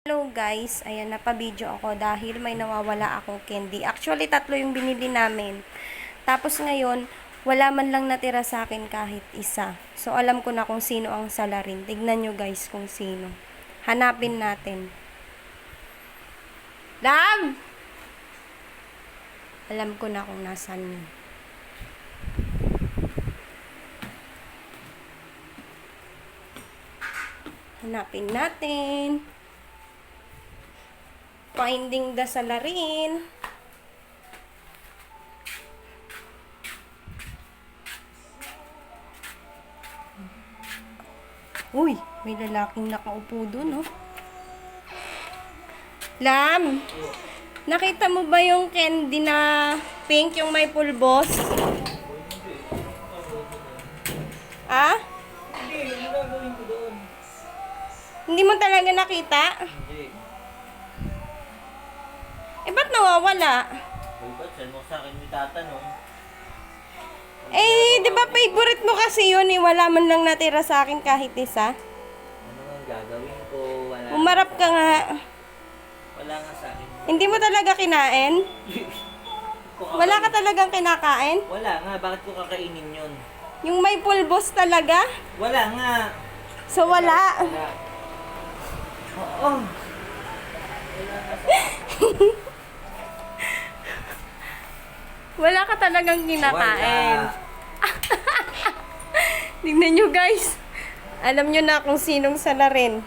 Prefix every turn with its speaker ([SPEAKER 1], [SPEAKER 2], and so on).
[SPEAKER 1] Hello guys, ayan napa-video ako dahil may nawawala akong candy. Actually, 3 yung binili namin. Tapos ngayon, wala man lang natira sa akin kahit isa. So, alam ko na kung sino ang salarin. Tignan nyo guys kung sino. Hanapin natin. Love! Alam ko na kung nasan yun. Hanapin natin. Finding the salarin. Uy, may lalaking nakaupo dun, oh. Lam, nakita mo ba yung candy na pink, yung may pulbos? Ah?
[SPEAKER 2] Hindi, yung gagawin ko doon.
[SPEAKER 1] Hindi mo talaga nakita?
[SPEAKER 2] Hindi.
[SPEAKER 1] Eh, ba't nawawala?
[SPEAKER 2] Uy, ba't saan mo sa akin may tatanong?
[SPEAKER 1] Eh, di ba favorite mo kasi yun eh. Wala man lang natira sa akin kahit isa.
[SPEAKER 2] Ano ang gagawin ko? Wala.
[SPEAKER 1] Umarap ka nga.
[SPEAKER 2] Wala nga sa akin.
[SPEAKER 1] Hindi mo talaga kinain? Wala ka talagang kinakain?
[SPEAKER 2] Wala nga, bakit ko kakainin yun?
[SPEAKER 1] Yung may pulbos talaga?
[SPEAKER 2] Wala nga.
[SPEAKER 1] So, wala.
[SPEAKER 2] Wala. Oo. Wala nga sa
[SPEAKER 1] Wala ka talagang kinakain.
[SPEAKER 2] Wala.
[SPEAKER 1] Tignan nyo guys. Alam nyo na kung sinong salarin.